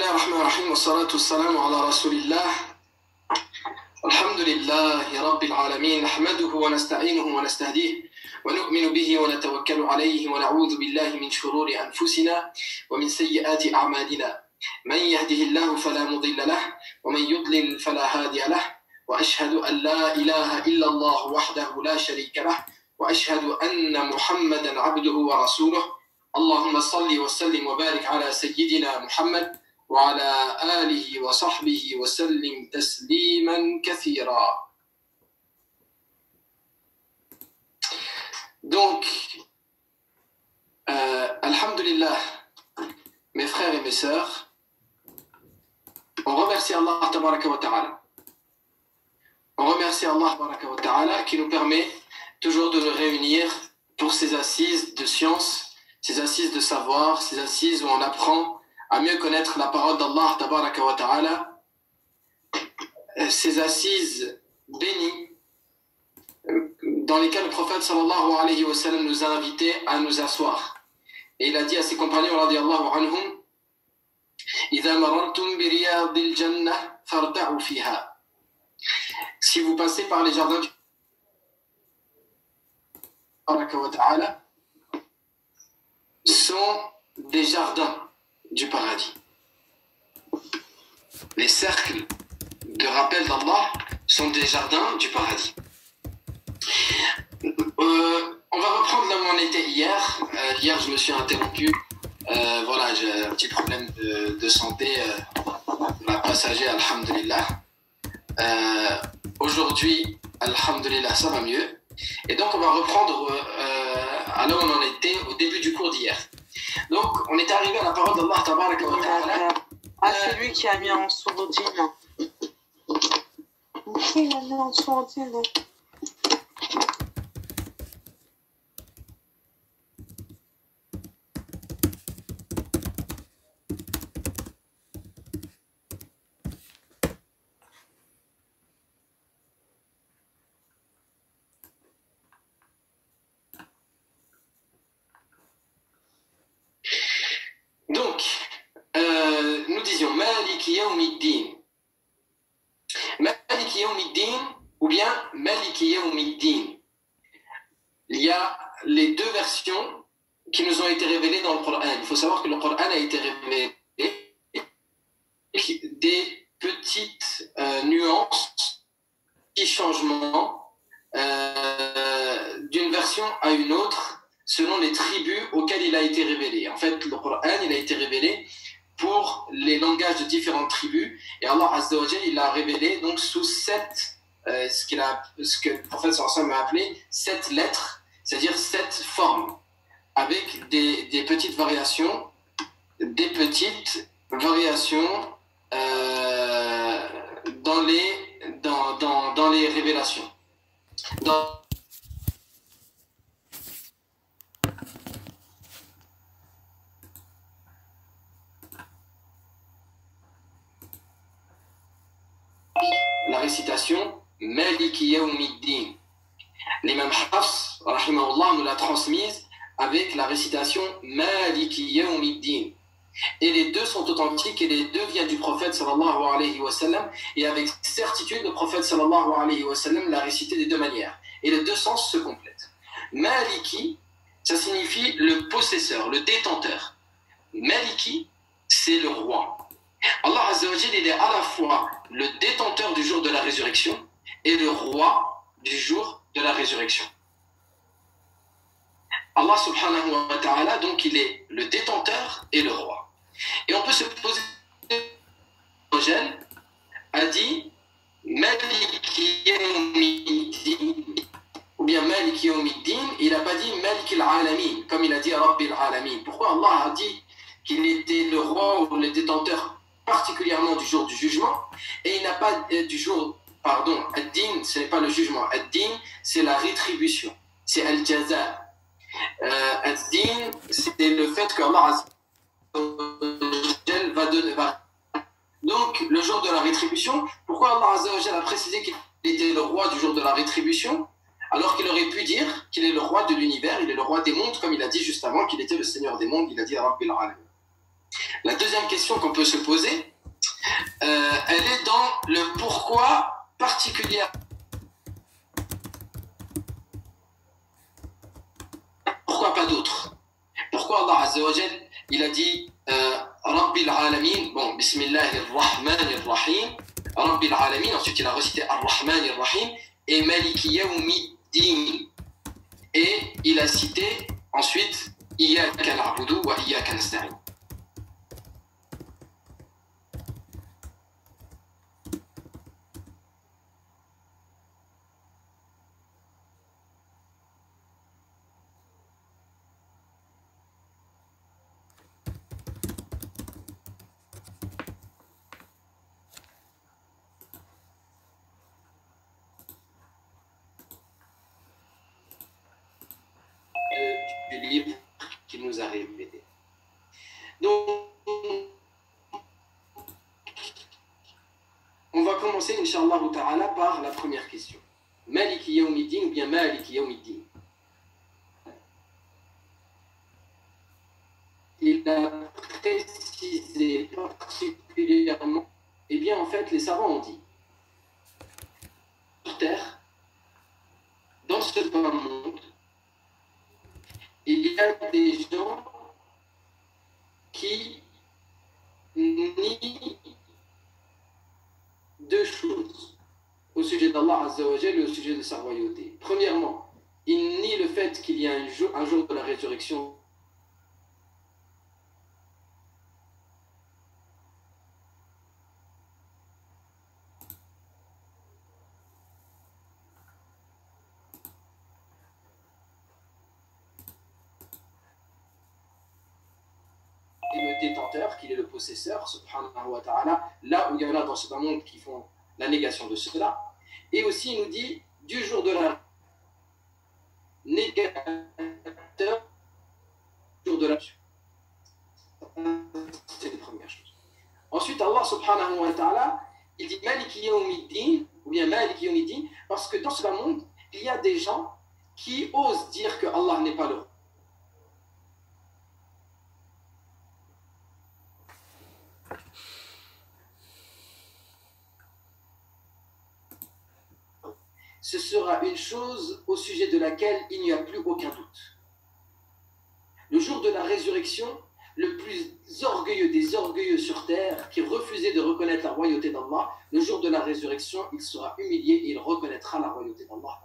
الله الرحمن الرحيم والصلاة والسلام على رسول الله. الحمد لله رب العالمين، نحمده ونستعينه ونستهديه ونؤمن به ونتوكل عليه ونعوذ بالله من شرور أنفسنا ومن سيئات أعمالنا. من يهده الله فلا مضل له ومن يضلل فلا هادي له، وأشهد أن لا إله إلا الله وحده لا شريك له، وأشهد أن محمدا عبده ورسوله. اللهم صل وسلم وبارك على سيدنا محمد وعلى آله وصحبه وسلم تسليما كثيرا. Donc, alhamdulillah, mes frères et mes sœurs, on remercie Allah tabaraka wa ta'ala. On remercie Allah tabaraka wa ta'ala qui nous permet toujours de nous réunir pour ces assises de science, ces assises de savoir, ces assises où on apprend à mieux connaître la parole d'Allah tabaraka wa ta'ala, ces assises bénies dans lesquelles le prophète sallallahu alayhi wa sallam nous a invités à nous asseoir. Et il a dit à ses compagnons radiyallahu anhum: إِذَا مَرَرْتُمْ بِرِيَاضِ الْجَنَّةِ فَارْتَعُوا فِيهَا. Si vous passez par les jardins du tabaraka wa ta'ala, sont des jardins du paradis. Les cercles de rappel d'Allah sont des jardins du paradis. On va reprendre là où on était hier. Hier, je me suis interrompu. Voilà, j'ai un petit problème de santé. La passager, alhamdulillah. Aujourd'hui, alhamdulillah, ça va mieux. Et donc, on va reprendre à là où on en était au début du cours d'hier. Donc, on est arrivé à la parole d'Allah tabaraka wa ta'ala. Ah, c'est lui qui a mis en sourdine. Qui l'a mis en sourdine? Donc, nous disions Maliki Yawmiddin. Maliki Yawmiddin ou bien Maliki Yawmiddin. Il y a les deux versions qui nous ont été révélées dans le Coran. Il faut savoir que le Coran a été révélé des petites nuances, petits changements d'une version à une autre selon les tribus auxquelles il a été révélé. En fait, le Coran, il a été révélé pour les langages de différentes tribus, et Allah Azza wa Jal, il l'a révélé donc sous ce que le prophète sallallahu alayhi wa sallam a appelé 7 lettres, c'est-à-dire 7 formes, avec des petites variations, dans les révélations. La récitation Maliki Yawmiddin. L'imam Hafs, rahimahullah, nous l'a transmise avec la récitation Maliki Yawmiddin. Et les deux sont authentiques et les deux viennent du prophète sallallahu alayhi wa sallam. Et avec certitude, le prophète sallallahu alayhi wa sallam l'a récité des deux manières. Et les deux sens se complètent. Maliki, ça signifie le possesseur, le détenteur. Maliki, c'est le roi. Allah Azza wa Jal, il est à la fois le détenteur du jour de la résurrection et le roi du jour de la résurrection. Allah subhanahu wa ta'ala, donc, il est le détenteur et le roi. Et on peut se poser la question, a dit Maliki Yawmiddin ou bien Maliki Yawmiddin, il n'a pas dit Maliki al-Alamin, comme il a dit Rabbil Alamin. Pourquoi Allah a dit qu'il était le roi ou le détenteur particulièrement du jour du jugement, et il n'a pas du jour, pardon, ad-din, ce n'est pas le jugement, ad-din, c'est la rétribution, c'est al-jaza. Ad-din, c'est le fait que Allah va donner. Donc, le jour de la rétribution, pourquoi Allah a précisé qu'il était le roi du jour de la rétribution, alors qu'il aurait pu dire qu'il est le roi de l'univers, il est le roi des mondes, comme il a dit juste avant qu'il était le seigneur des mondes, il a dit Rabbil Alamin. La deuxième question qu'on peut se poser, elle est dans le pourquoi particulier. Pourquoi pas d'autres? Pourquoi Allah Azza wa Jal, il a dit Rabbil Alamin, bon, Bismillahir Rahmanir Rahim, Rabbil Alamin, ensuite il a recité Ar-Rahmanir Rahim et Maliki Yawmiddin. Et il a cité ensuite Iyyaka na'budu wa Iyyaka nasta'in. Du livre qu'il nous a révélé. Donc, on va commencer, Inch'Allah ta'ala, par la première question. Maliki Yawmiddin ou bien Maliki Yawmiddin? Il a précisé particulièrement, eh bien en fait, les savants ont dit, sur Terre, dans ce bas monde, il y a des gens qui nient deux choses au sujet d'Allah Azza wa Jal et au sujet de sa royauté. Premièrement, ils nient le fait qu'il y a un jour de la résurrection. Et le détenteur, qu'il est le possesseur, subhanahu wa ta'ala, là où il y en a dans ce monde qui font la négation de cela. Et aussi, il nous dit, du jour de la négateur, du jour de la... C'est la première chose. Ensuite, Allah subhanahu wa ta'ala, il dit Maliki Yawmiddin, ou bien Maliki Yawmiddin, parce que dans ce monde, il y a des gens qui osent dire que Allah n'est pas le roi. Ce sera une chose au sujet de laquelle il n'y a plus aucun doute. Le jour de la résurrection, le plus orgueilleux des orgueilleux sur terre, qui refusait de reconnaître la royauté d'Allah, le jour de la résurrection, il sera humilié et il reconnaîtra la royauté d'Allah.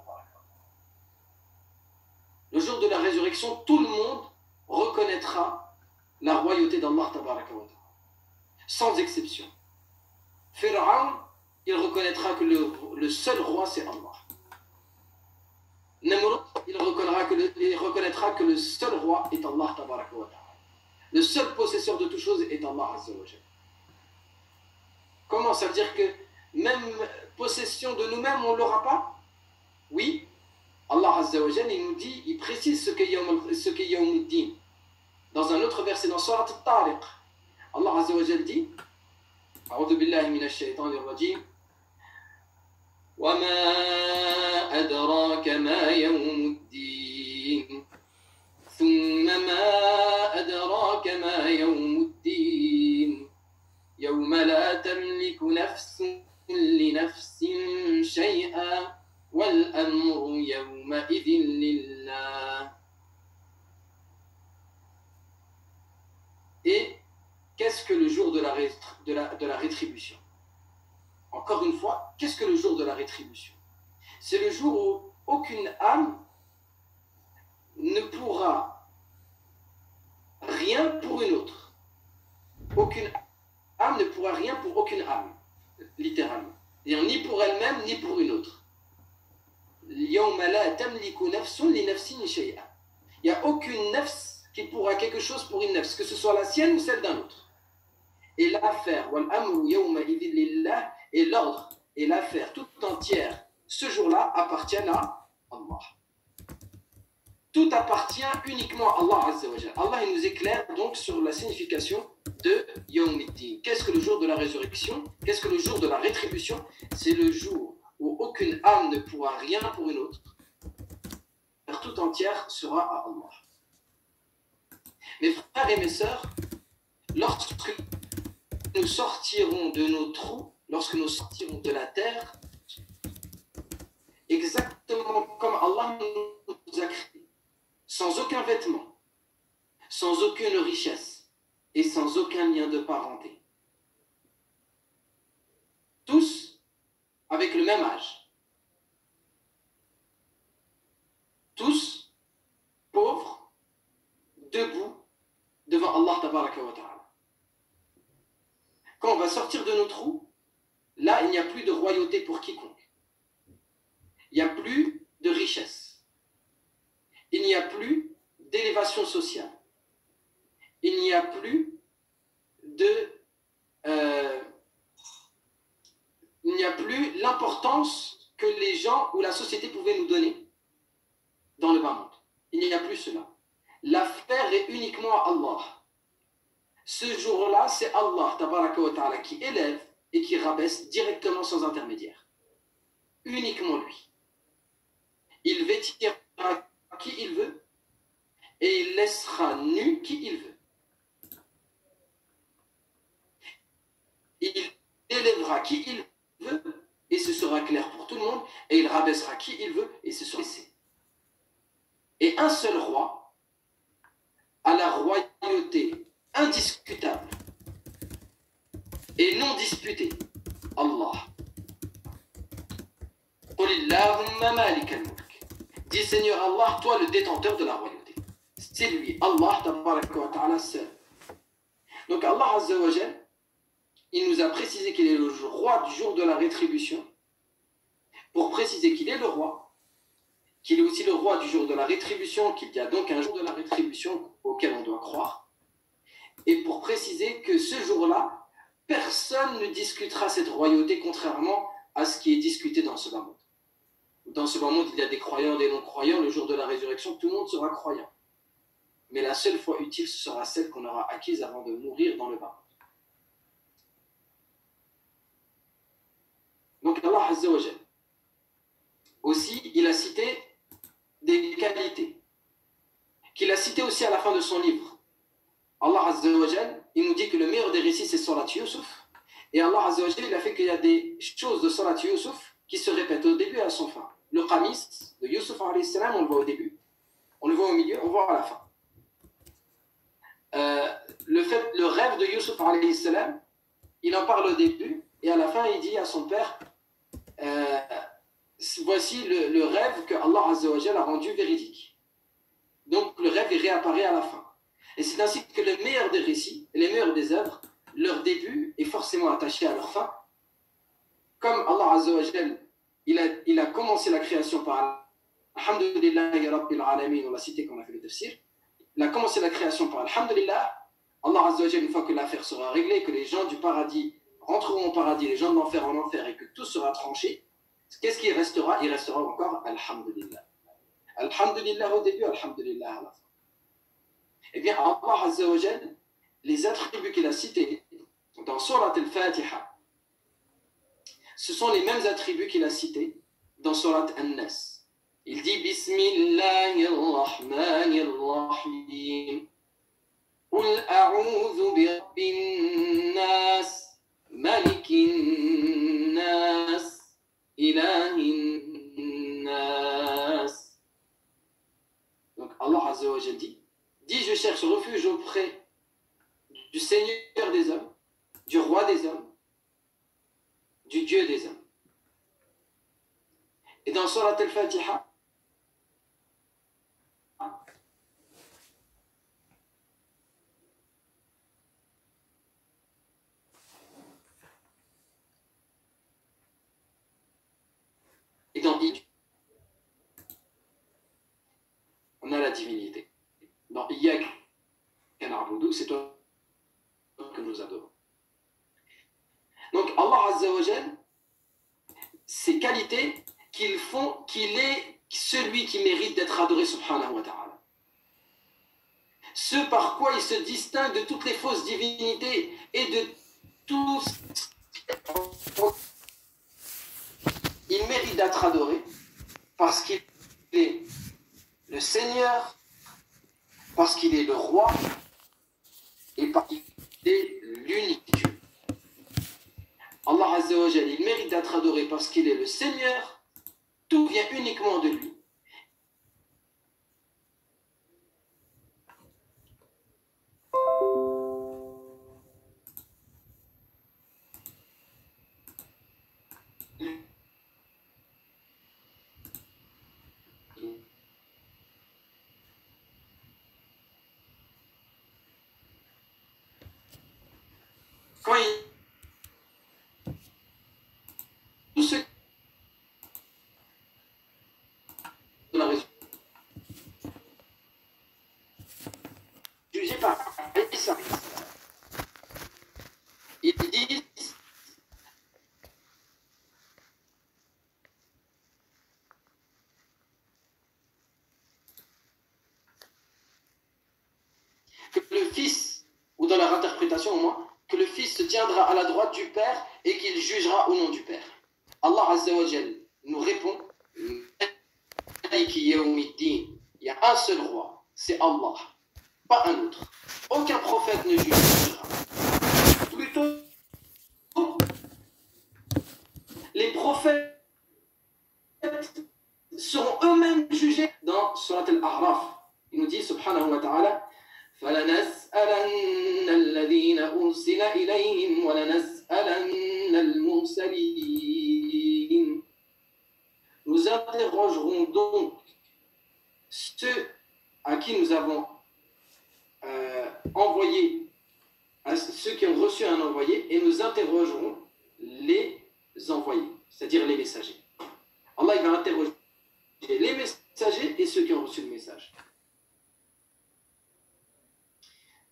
Le jour de la résurrection, tout le monde reconnaîtra la royauté d'Allah, sans exception. Pharaon, il reconnaîtra que le seul roi, c'est Allah. Namrud, il reconnaîtra que le seul roi est Allah tabaraka wa ta'ala. Le seul possesseur de toutes choses est Allah azza wa jalla. Comment ça veut dire que même possession de nous-mêmes, on ne l'aura pas? Oui. Allah azza wa jalla, il nous dit, il précise ce qu'est Yawmuddin. Dans un autre verset, dans Surat Al-Tariq, Allah azza wa jalla dit, A'udhu billahi minash shaitanir rajim, وما أدراك ما يوم الدين ثم ما أدراك ما يوم الدين يوم لا تملك نفس لنفس شيئا والأمر يومئذ لله. Et qu'est-ce que le jour de la rétribution? Encore une fois, qu'est-ce que le jour de la rétribution? C'est le jour où aucune âme ne pourra rien pour une autre. Aucune âme ne pourra rien pour aucune âme, littéralement. C'est-à-dire ni pour elle-même, ni pour une autre. Il n'y a aucune nafs qui pourra quelque chose pour une nafs, que ce soit la sienne ou celle d'un autre. Et l'affaire, et l'ordre et l'affaire toute entière, ce jour-là, appartiennent à Allah. Tout appartient uniquement à Allah Azza wa Jalla. Allah il nous éclaire donc sur la signification de Yawmiddin. Qu'est-ce que le jour de la résurrection? Qu'est-ce que le jour de la rétribution? C'est le jour où aucune âme ne pourra rien pour une autre. L'affaire toute entière sera à Allah. Mes frères et mes sœurs, lorsque nous sortirons de nos trous, lorsque nous sortirons de la terre, exactement comme Allah nous a créés, sans aucun vêtement, sans aucune richesse et sans aucun lien de parenté. Tous avec le même âge. Tous pauvres, debout, devant Allah tabaraka wa ta'ala. Quand on va sortir de nos trous, là, il n'y a plus de royauté pour quiconque. Il n'y a plus de richesse. Il n'y a plus d'élévation sociale. Il n'y a plus il n'y a plus l'importance que les gens ou la société pouvaient nous donner dans le bas monde. Il n'y a plus cela. L'affaire est uniquement à Allah. Ce jour-là, c'est Allah tabaraka wa ta'ala qui élève et qui rabaisse directement sans intermédiaire. Uniquement lui. Il vêtira qui il veut et il laissera nu qui il veut. Il élèvera qui il veut et ce sera clair pour tout le monde, et il rabaissera qui il veut et ce sera laissé. Et un seul roi a la royauté indiscutable et non disputée. Allah. Dis Seigneur Allah, toi le détenteur de la royauté. C'est lui, Allah tabaraka wa ta'ala seul. Donc Allah Azza wa Jal, il nous a précisé qu'il est le roi du jour de la rétribution, pour préciser qu'il est le roi, qu'il est aussi le roi du jour de la rétribution, qu'il y a donc un jour de la rétribution auquel on doit croire, et pour préciser que ce jour-là, personne ne discutera cette royauté contrairement à ce qui est discuté dans ce bas monde. Dans ce bas monde, il y a des croyants, des non-croyants. Le jour de la résurrection, tout le monde sera croyant. Mais la seule foi utile, ce sera celle qu'on aura acquise avant de mourir dans le bas monde. Donc Allah Azza wa Jal, aussi, il a cité des qualités, qu'il a cité aussi à la fin de son livre. Allah Azza wa Jal, il nous dit que le meilleur des récits, c'est Surat Yusuf. Et Allah Azza wa Jal, il a fait qu'il y a des choses de Surat Yusuf qui se répètent au début et à son fin. Le Qamis de Yusuf alayhi salam, on le voit au début, on le voit au milieu, on le voit à la fin. Le rêve de Yusuf alayhi salam, il en parle au début, et à la fin, il dit à son père, voici le rêve que Allah Azza wa Jal a rendu véridique. Donc le rêve, il réapparaît à la fin. Et c'est ainsi que le meilleur des récits, les meilleurs des œuvres, leur début est forcément attaché à leur fin. Comme Allah Azza wa Jal, il a commencé la création par Alhamdulillahi Rabbil Alamin, on l'a cité quand on a fait le tafsir. Il a commencé la création par Alhamdulillah. Allah Azza wa Jal, une fois que l'affaire sera réglée, que les gens du paradis rentreront au paradis, les gens de l'enfer en enfer, et que tout sera tranché, qu'est-ce qui restera? Il restera encore Alhamdulillah. Alhamdulillah au début, Alhamdulillah à la fin. Eh bien, Allah Azza wa Jal, les attributs qu'il a cités dans Surat al-Fatiha, ce sont les mêmes attributs qu'il a cités dans Surat An-Nas. Il dit Bismillahirrahmanirrahim. Qul a'udhu bi rabbin nas, malikin nas, ilahin nas. Donc Allah Azza wa Jal dit, je cherche refuge auprès du Seigneur des hommes, du roi des hommes, du Dieu des hommes. Et dans Surat al-Fatiha, et dans I, on a la divinité. Dans Iyyak na'budu, c'est toi que nous adorons. Donc Allah Azza wa Jal, ces qualités qu'il est celui qui mérite d'être adoré subhanahu wa ta'ala. Ce par quoi il se distingue de toutes les fausses divinités et de tous. Il mérite d'être adoré parce qu'il est le Seigneur, parce qu'il est le roi et parce qu'il c'est l'unique Dieu. Allah Azza wa Jalla, il mérite d'être adoré parce qu'il est le Seigneur. Tout vient uniquement de lui. Quand tout ce la raison jugé par Isa, ils disent que le Fils, ou dans leur interprétation au moins, que le Fils se tiendra à la droite du Père et qu'il jugera au nom du Père. Allah Azza wa Jal nous répond, il y a un seul roi, c'est Allah, pas un autre. Aucun prophète ne jugera. Plutôt, les prophètes seront eux-mêmes jugés dans Surat Al-A'raf. Il nous dit, subhanahu wa ta'ala, فَلَنَسْأَلَنَّ الَّذِينَ أُرْسِلَ إِلَيْهِمْ وَلَنَسْأَلَنَّ الْمُرْسَلِينَ. Nous interrogerons donc ceux à qui nous avons envoyé, à ceux qui ont reçu un envoyé, et nous interrogerons les envoyés, c'est-à-dire les messagers. Allah il va interroger les messagers et ceux qui ont reçu le message.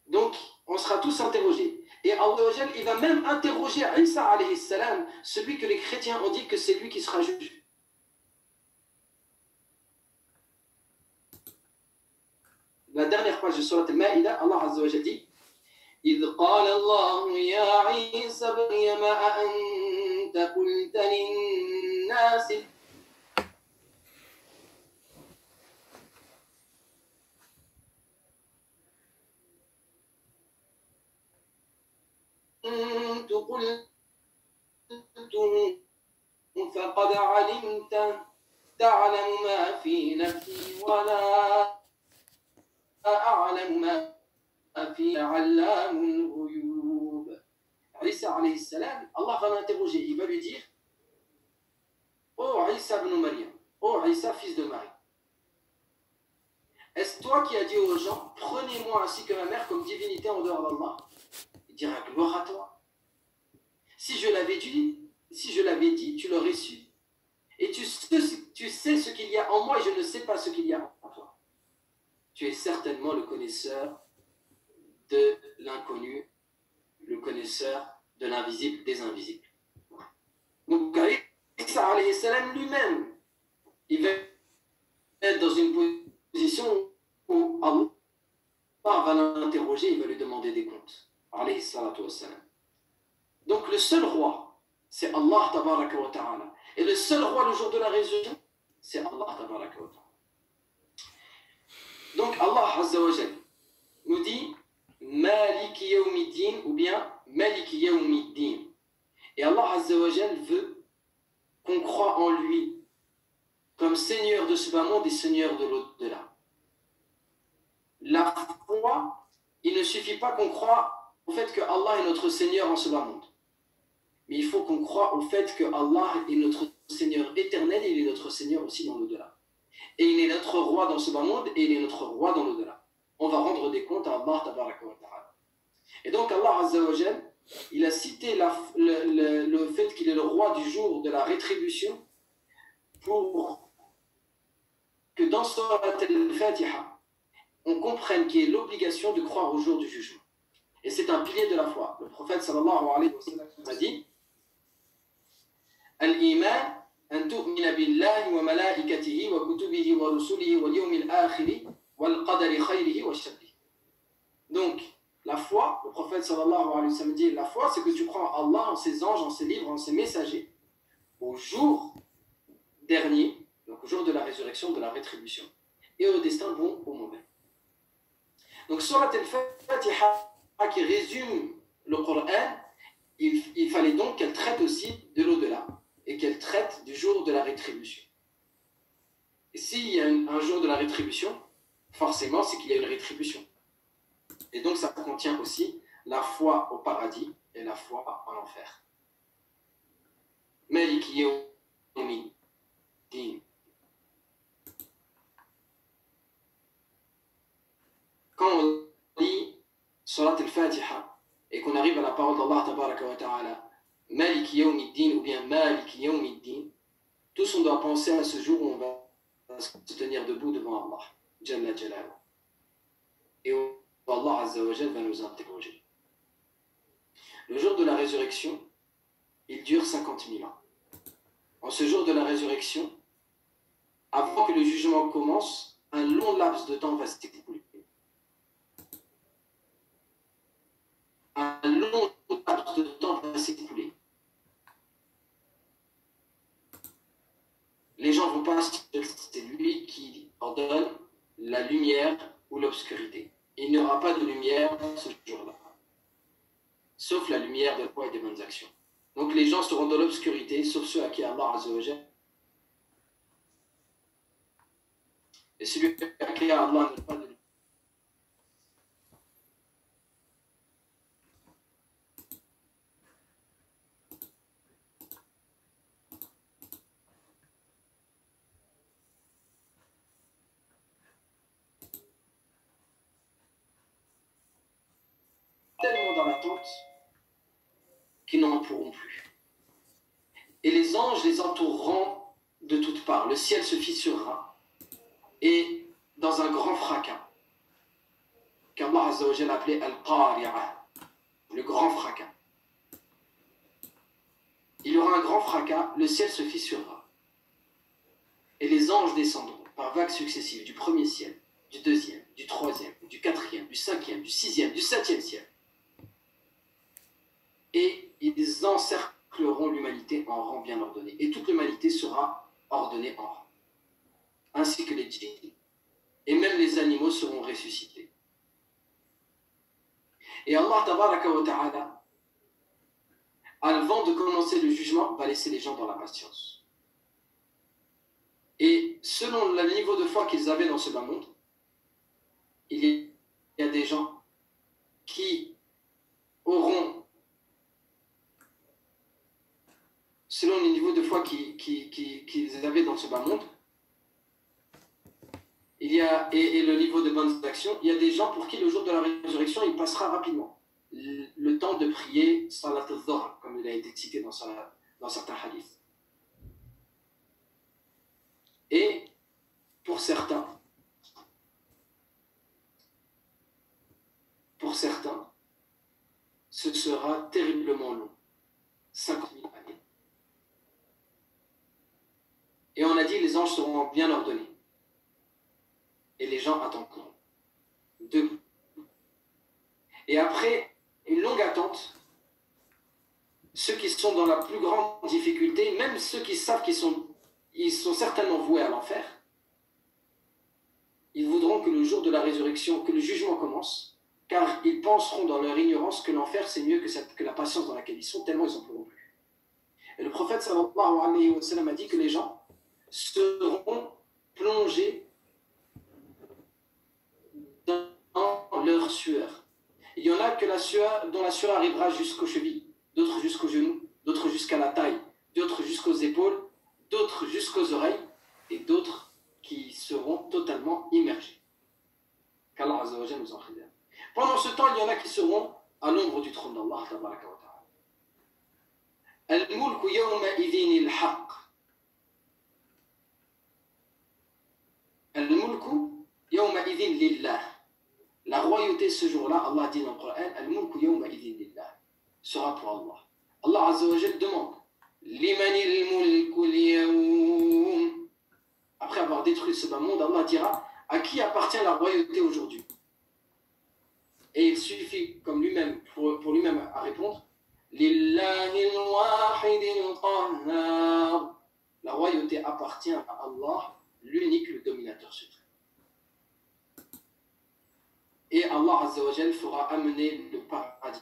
Donc, on sera tous interrogés. Et Allah il va même interroger Isa alayhi salam, celui que les chrétiens ont dit que c'est lui qui sera juge. La dernière page de Surat Al-Ma'ida, Allah Azza wa Jalla dit إذ قال الله يا عيسى ابن مريم أأنت قلت للناس أنت قلت فقد علمت تعلم ما في نفسي ولا أعلم ما في علام الغيوب. Isa alayhi salam, Allah va l'interroger, il va lui dire Oh Isa ibn Maryam, oh Isa fils de Marie, est-ce toi qui as dit aux gens prenez-moi ainsi que ma mère comme divinité en dehors d'Allah? Il dira gloire à toi. Si je l'avais dit, tu l'aurais su. Et tu sais ce qu'il y a en moi et je ne sais pas ce qu'il y a en toi. Tu es certainement le connaisseur de l'inconnu, le connaisseur de l'invisible des invisibles. Donc, Isa alayhi salam lui-même, il va être dans une position où Allah va l'interroger, il va lui demander des comptes. Alayhi salatu wassalam. Donc, le seul roi, c'est Allah tabaraka wa ta'ala. Et le seul roi le jour de la résurrection, c'est Allah tabaraka wa ta'ala. Donc, Allah azza wa jalla nous dit Maliki yawmiddin ou bien Maliki yawmiddin. Et Allah Azza wa Jal veut qu'on croie en lui comme Seigneur de ce bas monde et Seigneur de l'au-delà. La foi, il ne suffit pas qu'on croie au fait que Allah est notre Seigneur en ce bas monde. Mais il faut qu'on croie au fait que Allah est notre Seigneur éternel et il est notre Seigneur aussi dans l'au-delà. Et il est notre roi dans ce bas monde et il est notre roi dans l'au-delà. On va rendre des comptes à Allah tabaraka wa ta'ala. Et donc Allah Azza wa Jal, il a cité le fait qu'il est le roi du jour de la rétribution pour que dans Surat Al-Fatiha, on comprenne qu'il y ait l'obligation de croire au jour du jugement. Et c'est un pilier de la foi. Le prophète sallallahu alayhi wa sallam a dit Al-Iman an tu'mina billahi wa malaikatihi wa kutubihi wa rusulihi wa yawmil akhiri wal qadari khayrihi wa sharrihi. Donc, la foi, le prophète sallallahu alayhi wa sallam dit la foi, c'est que tu crois en Allah, en ses anges, en ses livres, en ses messagers, au jour dernier, donc au jour de la résurrection, de la rétribution, et au destin bon ou mauvais. Donc, Surat Al-Fatiha qui résume le Coran, il fallait donc qu'elle traite aussi de l'au-delà et qu'elle traite du jour de la rétribution. Et s'il y a un jour de la rétribution, forcément, c'est qu'il y a une rétribution. Et donc, ça contient aussi la foi au paradis et la foi en enfer. Maliki yawmi din. Quand on lit Surat al-Fatiha et qu'on arrive à la parole d'Allah tabaraka wa ta'ala, Maliki yawmi din ou bien Maliki yawmi din, tous on doit penser à ce jour où on va se tenir debout devant Allah, Jalla Jalaluhu. Et où Allah Azza wa Jalla va nous interroger. Le jour de la résurrection, il dure 50 000 ans. En ce jour de la résurrection, avant que le jugement commence, un long laps de temps va s'écouler. Un long laps de temps va s'écouler. Les gens vont pas se dire que c'est lui qui ordonne la lumière ou l'obscurité. Il n'y aura pas de lumière ce jour-là, sauf la lumière de la foi et des bonnes actions. Donc les gens seront dans l'obscurité, sauf ceux à qui Allah Azza wa Jalla. Et celui à qui Allah n'a pas de lumière. Tellement dans l'attente qu'ils n'en pourront plus. Et les anges les entoureront de toutes parts. Le ciel se fissurera. Et dans un grand fracas, qu'Allah Azza wa Jalla appelait Al-Qari'ah, le grand fracas. Il y aura un grand fracas, le ciel se fissurera. Et les anges descendront par vagues successives du premier ciel, du deuxième, du troisième, du quatrième, du cinquième, du sixième, du septième ciel. Et ils encercleront l'humanité en rang bien ordonné. Et toute l'humanité sera ordonnée en rang. Ainsi que les djinns. Et même les animaux seront ressuscités. Et Allah tabaraka wa ta'ala, avant de commencer le jugement, va laisser les gens dans la patience. Et selon le niveau de foi qu'ils avaient dans ce bas monde, il y a des gens qui auront, selon les niveaux de foi qu'ils avaient dans ce bas monde, il y a, et le niveau de bonnes actions, il y a des gens pour qui le jour de la résurrection, il passera rapidement. Le temps de prier Salat al-Dhuhr, comme il a été cité dans certains hadiths. Et pour certains, ce sera terriblement long. 50 000 années. Et on a dit les anges seront bien ordonnés. Et les gens attendront. Debout. Et après une longue attente, ceux qui sont dans la plus grande difficulté, même ceux qui savent qu'ils sont certainement voués à l'enfer, ils voudront que le jour de la résurrection, que le jugement commence, car ils penseront dans leur ignorance que l'enfer c'est mieux que la patience dans laquelle ils sont, tellement ils n'en pourront plus. Et le prophète sallallahu alayhi wa sallam a dit que les gens seront plongés dans leur sueur. Il y en a dont la sueur arrivera jusqu'aux chevilles, d'autres jusqu'aux genoux, d'autres jusqu'à la taille, d'autres jusqu'aux épaules, d'autres jusqu'aux oreilles, et d'autres qui seront totalement immergés. Qu'Allah Azza wa Jalla nous en préserve. Pendant ce temps, il y en a qui seront à l'ombre du trône d'Allah tabaraka wa ta'ala. Al-mulku yawma idhin al-haq. Al-mulku yawma idhin lillah. La royauté ce jour-là, Allah dit dans le Coran, Al-mulku yawma idhin lillah, sera pour Allah. Allah Azza wa Jalla demande, Limanil mulku al-yawm. Après avoir détruit ce bas monde, Allah dira, à qui appartient la royauté aujourd'hui? Et il suffit, comme lui-même, pour lui-même à répondre, Lillahil wahidil qahhar. La royauté appartient à Allah, l'unique, le dominateur suprême. Et Allah Azza wa Jal fera amener le paradis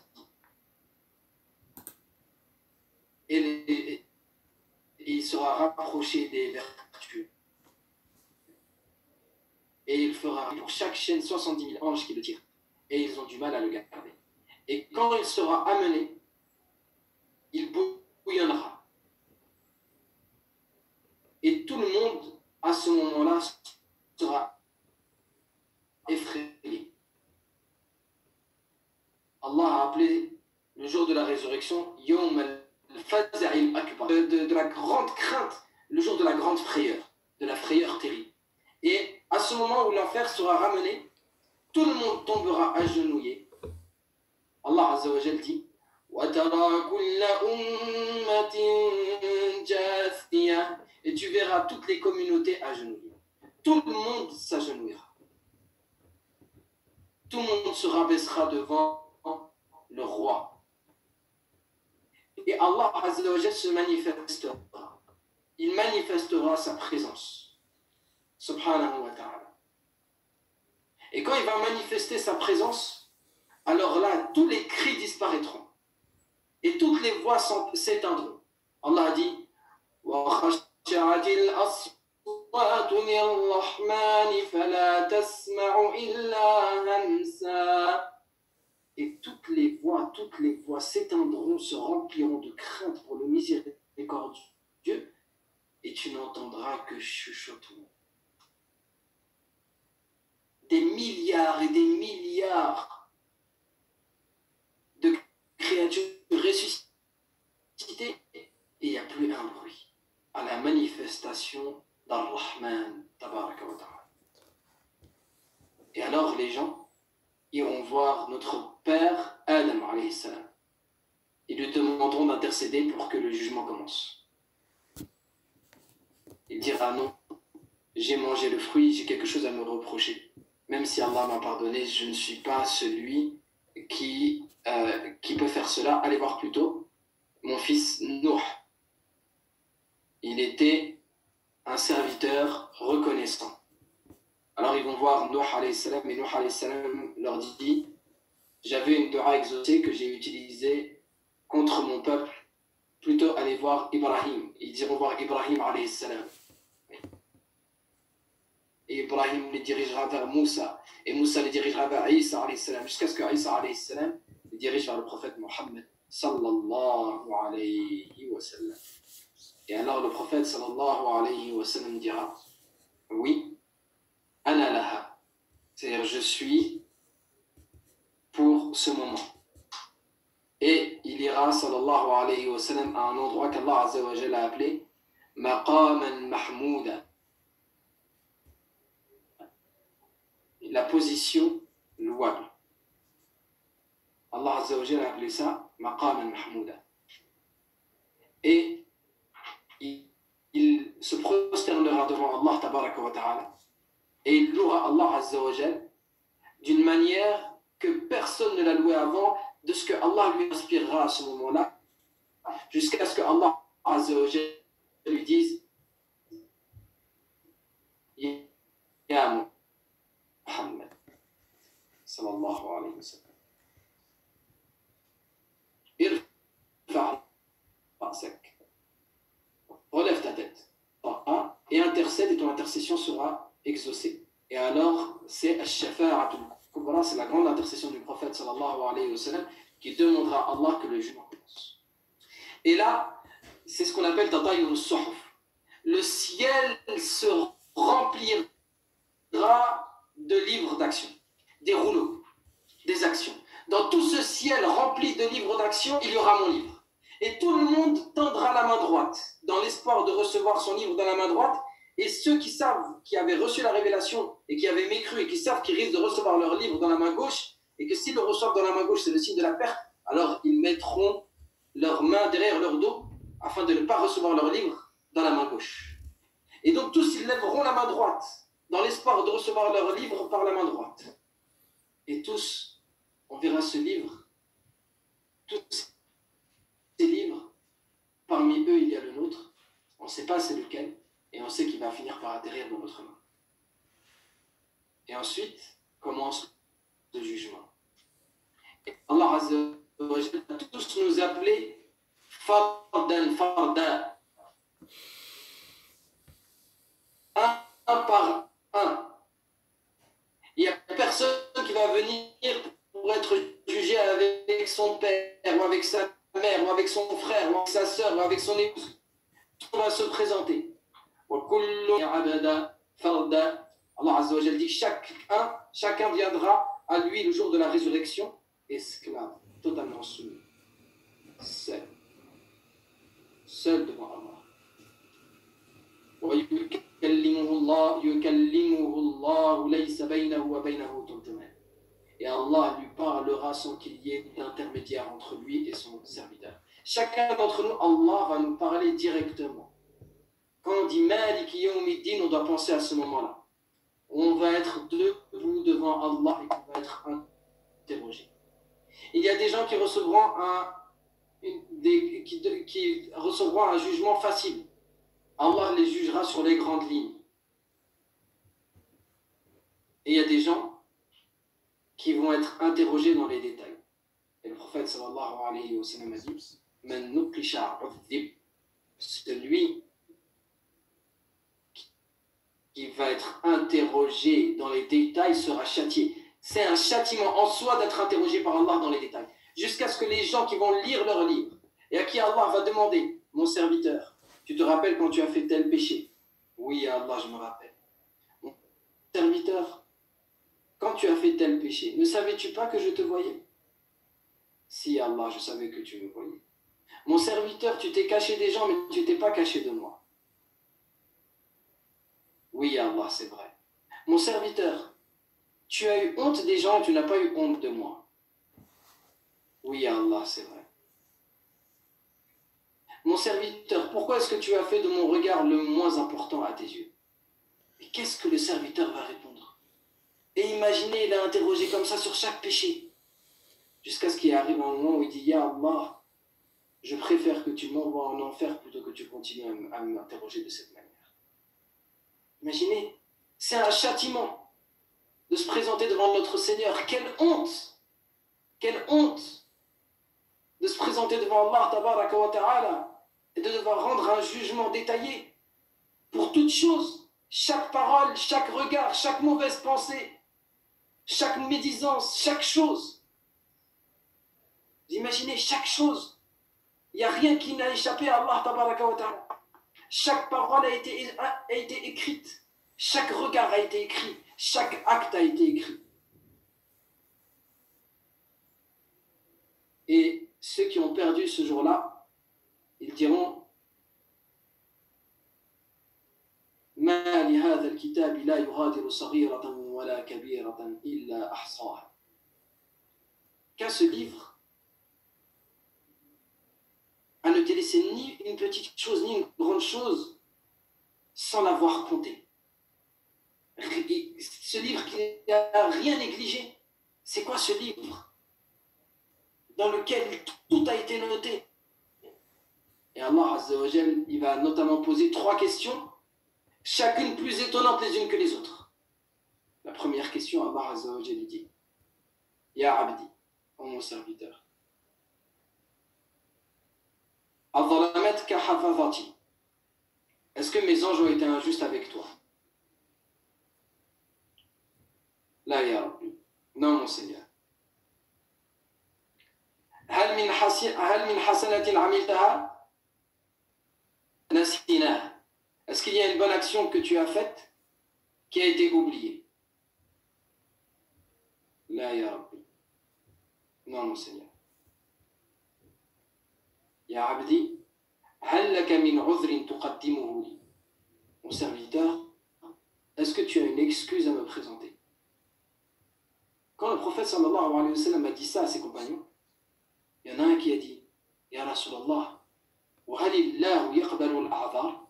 et il sera rapproché des vertus. Et il fera pour chaque chaîne 70 000 anges qui le tirent. Et ils ont du mal à le garder. Et quand il sera amené, il bouillonnera. Et tout le monde, à ce moment-là, sera effrayé. Allah a appelé le jour de la résurrection Yawm al-Faza'il Akbar, de la grande crainte, le jour de la grande frayeur, de la frayeur terrible. Et à ce moment où l'enfer sera ramené, tout le monde tombera agenouillé. Allah Azza wa Jal dit et tu verras toutes les communautés agenouillées. Tout le monde s'agenouillera. Tout le monde se rabaissera devant le roi. Et Allah Azza wa Jal se manifestera. Il manifestera sa présence. Subhanahu wa ta'ala. Et quand il va manifester sa présence, alors là, tous les cris disparaîtront. Et toutes les voix s'éteindront. Allah a dit et toutes les voix s'éteindront, se rempliront de crainte pour le miséricordieux, et tu n'entendras que chuchotement. Des milliards et des milliards de créatures ressuscitées, et il n'y a plus un bruit à la manifestation d'Ar-Rahman tabaraka wa ta'ala. Et alors les gens iront voir notre père Adam alayhi salam. Ils lui demanderont d'intercéder pour que le jugement commence. Il dira non, j'ai mangé le fruit, j'ai quelque chose à me reprocher. Même si Allah m'a pardonné, je ne suis pas celui qui peut faire cela. Allez voir plutôt mon fils Nuh. Il était un serviteur reconnaissant. Alors ils vont voir Nuh alayhi salam, et Nuh alayhi salam leur dit j'avais une dua exaucée que j'ai utilisée contre mon peuple. Plutôt allez voir Ibrahim. Ils iront voir Ibrahim alayhi salam. Et Ibrahim les dirigera vers Moussa, et Moussa les dirigera vers Isa alayhi salam, jusqu'à ce que Isa alayhi salam les dirige vers le prophète Mohammed sallallahu alayhi wa sallam. Et alors le prophète sallallahu alayhi wa sallam dira oui, ana laha, c'est-à-dire je suis pour ce moment. Et il ira sallallahu alayhi wa sallam à un endroit qu'Allah azza wa jalla a appelé maqaman mahmouda, la position louable. Allah Azza wa Jalla a appelé ça maqaman mahmouda. Et il se prosternera devant Allah tabaraka wa ta'ala et il louera Allah Azza wa Jalla d'une manière que personne ne l'a loué avant, de ce que Allah lui inspirera à ce moment-là, jusqu'à ce que Allah Azza wa Jalla lui dise Ya Muhammad sallallahu alayhi wa sallam, relève ta tête et intercède, et ton intercession sera exaucée. Et alors c'est Ash-Shafa'atul Kubra, c'est la grande intercession du prophète sallallahu alayhi wa sallam qui demandera à Allah que le jugement commence. Et là c'est ce qu'on appelle Tatayur al-Suhuf. Le ciel se remplira de livres d'action, des rouleaux, des actions. Dans tout ce ciel rempli de livres d'action, il y aura mon livre. Et tout le monde tendra la main droite, dans l'espoir de recevoir son livre dans la main droite. Et ceux qui savent, qui avaient reçu la révélation, et qui avaient mécru, et qui savent qu'ils risquent de recevoir leur livre dans la main gauche, et que s'ils le reçoivent dans la main gauche, c'est le signe de la perte, alors ils mettront leurs mains derrière leur dos, afin de ne pas recevoir leur livre dans la main gauche. Et donc tous, ils lèveront la main droite, dans l'espoir de recevoir leur livre par la main droite. Et tous, on verra ce livre, tous ces livres, parmi eux il y a le nôtre, on ne sait pas c'est lequel, et on sait qu'il va finir par atterrir dans notre main. Et ensuite commence le jugement. Et Allah Azza wa Jalla a tous nous appelés fardan farda, un par un. Il n'y a personne qui va venir pour être jugé avec son père, ou avec sa mère, ou avec son frère, ou avec sa sœur, ou avec son épouse. On va se présenter. Allah Azza wa Jalla dit chacun viendra à lui le jour de la résurrection, esclave, totalement soumis, seul devant Allah. Et Allah lui parlera sans qu'il y ait d'intermédiaire entre lui et son serviteur. Chacun d'entre nous, Allah va nous parler directement. Quand on dit Maliki Yawmiddin, on doit penser à ce moment-là. On va être debout devant Allah et on va être interrogé. Il y a des gens qui recevront qui recevront un jugement facile. Allah les jugera sur les grandes lignes. Et il y a des gens qui vont être interrogés dans les détails. Et le prophète sallallahu alayhi wa sallam a dit Man nuqisha udhib, celui qui va être interrogé dans les détails sera châtié. C'est un châtiment en soi d'être interrogé par Allah dans les détails. Jusqu'à ce que les gens qui vont lire leur livre et à qui Allah va demander Mon serviteur, tu te rappelles quand tu as fait tel péché? Oui, Allah, je me rappelle. Mon serviteur, quand tu as fait tel péché, ne savais-tu pas que je te voyais? Si, Allah, je savais que tu me voyais. Mon serviteur, tu t'es caché des gens, mais tu t'es pas caché de moi. Oui, Allah, c'est vrai. Mon serviteur, tu as eu honte des gens et tu n'as pas eu honte de moi. Oui, Allah, c'est vrai. Mon serviteur, pourquoi est-ce que tu as fait de mon regard le moins important à tes yeux? Et qu'est-ce que le serviteur va répondre? Et imaginez, il a interrogé comme ça sur chaque péché. Jusqu'à ce qu'il arrive un moment où il dit Ya Allah, je préfère que tu m'envoies en enfer plutôt que tu continues à m'interroger de cette manière. Imaginez, c'est un châtiment de se présenter devant notre Seigneur. Quelle honte! Quelle honte de se présenter devant Allah tabaraka wa ta'ala et de devoir rendre un jugement détaillé pour toute chose, chaque parole, chaque regard, chaque mauvaise pensée, chaque médisance, chaque chose. Vous imaginez chaque chose. Il n'y a rien qui n'a échappé à Allah tabaraka wa ta'ala. Chaque parole a été écrite, chaque regard a été écrit, chaque acte a été écrit. Et ceux qui ont perdu ce jour-là, ils diront ما لهذا الكتاب لا يغادر صغيرة ولا كبيرة إلا أحصاها. Qu'à ce livre à ne te laisser ni une petite chose ni une grande chose sans l'avoir compté. Ce livre qui n'a rien négligé, c'est quoi ce livre dans lequel tout a été noté? Et Allah Azza wa Jal, il va notamment poser 3 questions, chacune plus étonnante les unes que les autres. La première question, Allah Azza wa Jal dit Ya Abdi, ô mon serviteur, Adh-Dhalamatka hafazati, est-ce que mes anges ont été injustes avec toi? La ya Rabbi, non mon Seigneur. هل من حسنة عملتها نسيناها. Est-ce qu'il y a une bonne action que tu as faite qui a été oubliée? La ya Rabbi, non mon Seigneur. Ya Abdi, هل لك من عذر تقدمه لي. Mon serviteur, est-ce que tu as une excuse à me présenter? Quand le prophète sallallahu alayhi wa sallam a dit ça à ses compagnons, il y en a un qui a dit Ya Rasulallah, wa halillahu yaqbalu al-a'dhar.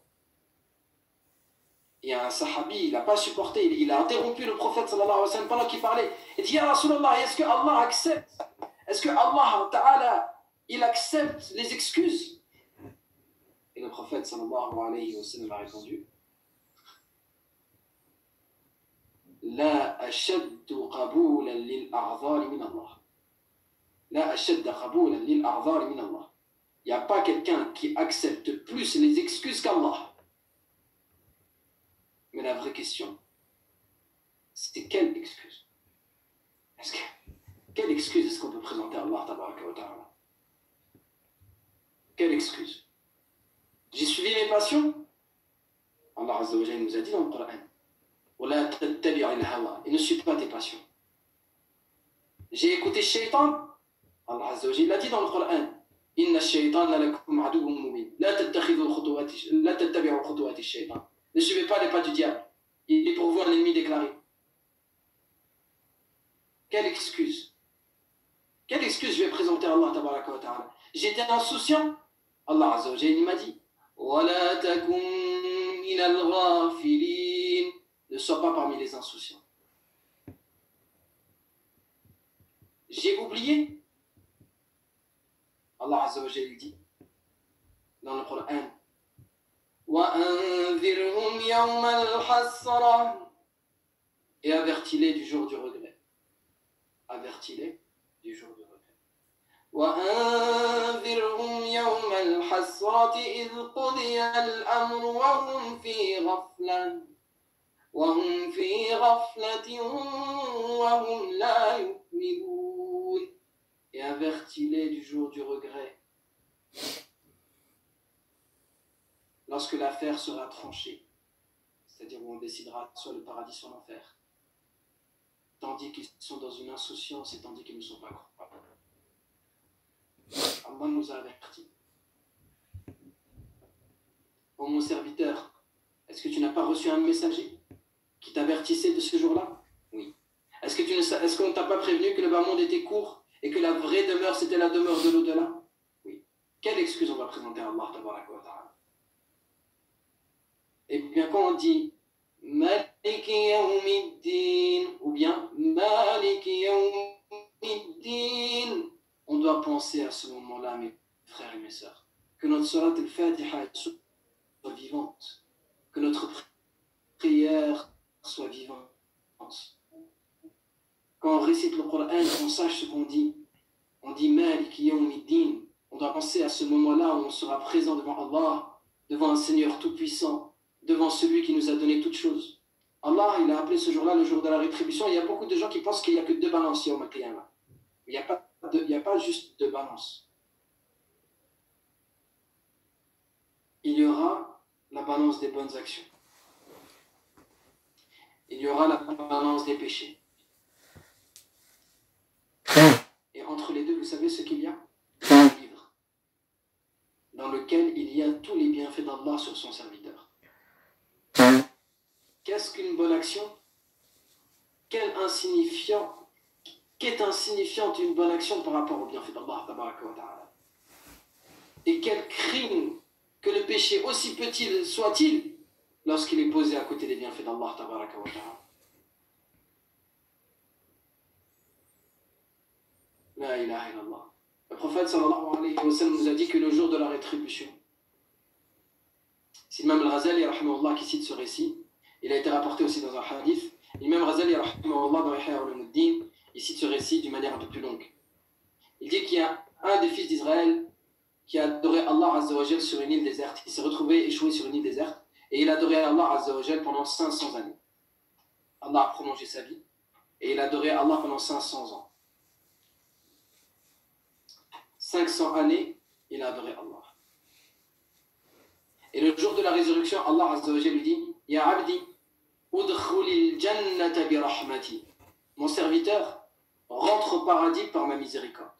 Il y a un sahabi, il n'a pas supporté, il a interrompu le prophète sallallahu alayhi wa sallam pendant qu'il parlait. Il dit Ya Rasulallah, est-ce que Allah accepte? Est-ce que Allah ta'ala, il accepte les excuses? Et le prophète sallallahu alayhi wa sallam a répondu La ashaddu qabulan lil a'dhar min Allah. La ashadda qabulan lil a'dhar min Allah. Il n'y a pas quelqu'un qui accepte plus les excuses qu'Allah. Mais la vraie question, c'est quelle excuse? Quelle excuse est-ce qu'on peut présenter à Allah tabaraka wa ta'ala? Quelle excuse? J'ai suivi mes passions? Allah Azza wa Jalla nous a dit dans le Coran, وَلَا تَتَّبِعِ الْهَوَى, et ne suis pas tes passions. J'ai écouté Shaitan? Allah Azza wa Jalla l'a dit dans le Coran, إِنَّ الشَّيْطَانَ لَكُمْ عَدُوٌّ مُّبِينٌ لَا تَتَّبِعُوا خُطُوَاتِ الشَّيْطَانِ. Ne suivez pas les pas du diable. Il est pour vous un ennemi déclaré. Quelle excuse? Quelle excuse je vais présenter à Allah tabaraka wa ta'ala? J'étais insouciant. Allah Azza wa Jalla m'a dit وَلَا تَكُنْ مِنَ الْغَافِلِينَ. Ne sois pas parmi les insouciants. J'ai oublié. Allah Azza wa Jalla dit dans le Coran وَأَنذِرْهُمْ يَوْمَ الْحَسْرَةِ, et avertis-les du jour du regret. Avertis-les du jour du regret. وَأَنذِرْهُمْ يَوْمَ الْحَسْرَةِ إِذْ قُضِيَ الْأَمْرُ وَهُمْ فِي غَفْلَةٍ وَهُمْ لَا يُؤْمِنُونَ. Et avertis-les du jour du regret, lorsque l'affaire sera tranchée, c'est-à-dire où on décidera soit le paradis soit l'enfer, tandis qu'ils sont dans une insouciance et tandis qu'ils ne sont pas croyants. Allah nous a avertis. Ô mon serviteur, est-ce que tu n'as pas reçu un messager qui t'avertissait de ce jour-là? Oui. Est-ce qu'on ne t'a pas prévenu que le bas monde était court et que la vraie demeure c'était la demeure de l'au-delà? Oui. Quelle excuse on va présenter à Allah tabaraka wa ta'ala? Et bien quand on dit Maliki yawmiddin ou bien Maliki yawmiddin, on doit penser à ce moment-là, mes frères et mes sœurs, que notre salat al-Fatiha soit vivante, que notre prière soit vivante. Quand on récite le Coran, on sache ce qu'on dit. On dit Maliki yawmiddin. On doit penser à ce moment-là où on sera présent devant Allah, devant un Seigneur tout-puissant, devant celui qui nous a donné toutes choses. Allah, il a appelé ce jour-là le jour de la rétribution. Il y a beaucoup de gens qui pensent qu'il n'y a que deux balances au Qiyamah. Il n'y a pas juste deux balances. Il y aura la balance des bonnes actions. Il y aura la balance des péchés. Et entre les deux, vous savez ce qu'il y a? Un livre dans lequel il y a tous les bienfaits d'Allah sur son serviteur. Qu'est-ce qu'une bonne action? Qu'est insignifiante une bonne action par rapport au bienfait d'Allah tabaraka wa ta'ala? Et quel crime que le péché, aussi petit soit-il, lorsqu'il est posé à côté des bienfaits d'Allah tabaraka wa ta'ala. La ilaha illallah. Le prophète sallallahu alayhi wa sallam nous a dit que le jour de la rétribution, c'est l'imam al-Ghazali rahimahullah qui cite ce récit. Il a été rapporté aussi dans un hadith. L'imam Ghazali rahimahullah dans Ihya ulumuddin, il cite ce récit d'une manière un peu plus longue. Il dit qu'il y a un des fils d'Israël qui a adoré Allah Azza wa Jal sur une île déserte. Il s'est retrouvé échoué sur une île déserte et il a adoré Allah Azza wa Jal pendant 500 années. Allah a prolongé sa vie et il a adoré Allah pendant 500 ans. 500 années, il a adoré Allah. Et le jour de la résurrection, Allah Azza wa Jal lui dit Ya abdi, udkhulil jannata bi rahmati. Mon serviteur, rentre au paradis par ma miséricorde.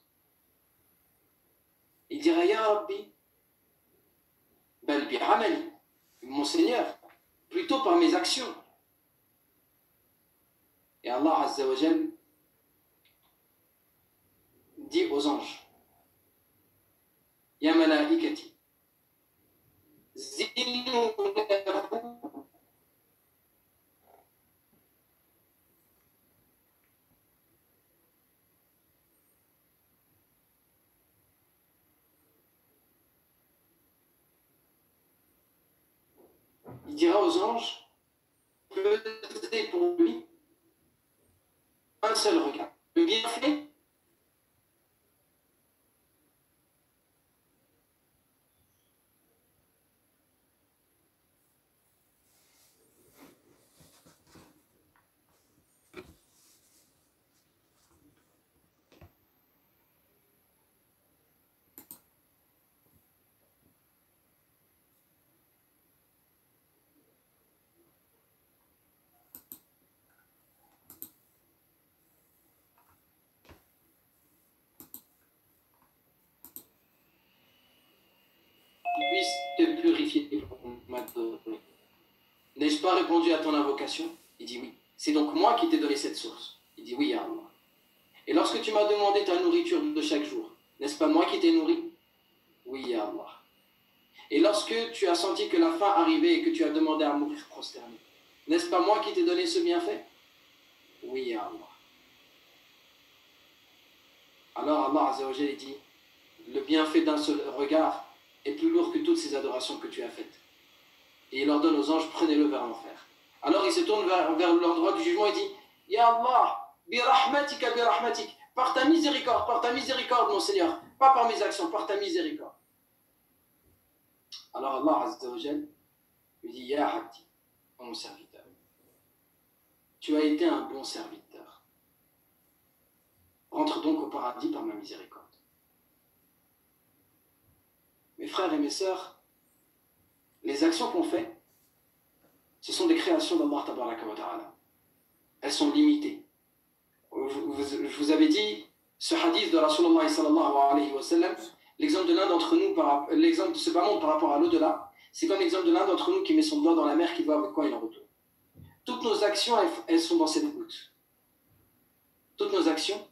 Il dira Ya Rabbi, bal bi amali. Mon Seigneur, plutôt par mes actions. Et Allah Azza wa Jal dit aux anges Ya malaikati, zinu lahu. Il dira aux anges, pesez pour lui un seul regard. Le bienfait t'ai purifié pour m'adorer. N'ai-je pas répondu à ton invocation? Il dit oui. C'est donc moi qui t'ai donné cette source. Il dit oui, ya Allah. Et lorsque tu m'as demandé ta nourriture de chaque jour, n'est-ce pas moi qui t'ai nourri? Oui, ya Allah. Et lorsque tu as senti que la faim arrivait et que tu as demandé à mourir prosterné, n'est-ce pas moi qui t'ai donné ce bienfait? Oui, ya Allah. Alors Allah Azza wa Jalla dit, le bienfait d'un seul regard est plus lourd que toutes ces adorations que tu as faites. Et il ordonne aux anges, prenez-le vers l'enfer. Alors il se tourne vers l'endroit du jugement et dit, Ya Allah, bi rahmatika, par ta miséricorde, mon Seigneur, pas par mes actions, par ta miséricorde. Alors Allah Azza wa Jalla lui dit, Ya Abdi, mon serviteur, tu as été un bon serviteur. Rentre donc au paradis par ma miséricorde. Mes frères et mes sœurs, les actions qu'on fait, ce sont des créations d'Allah Tabaraka wa Ta'ala. Elles sont limitées. Je vous avais dit, ce hadith de Rasulullah sallallahu alayhi wa sallam, l'exemple de l'un d'entre nous, l'exemple de ce bas monde par rapport à l'au-delà, c'est comme l'exemple de l'un d'entre nous qui met son doigt dans la mer, qui voit avec quoi il en retourne. Toutes nos actions, elles sont dans cette goutte. Toutes nos actions,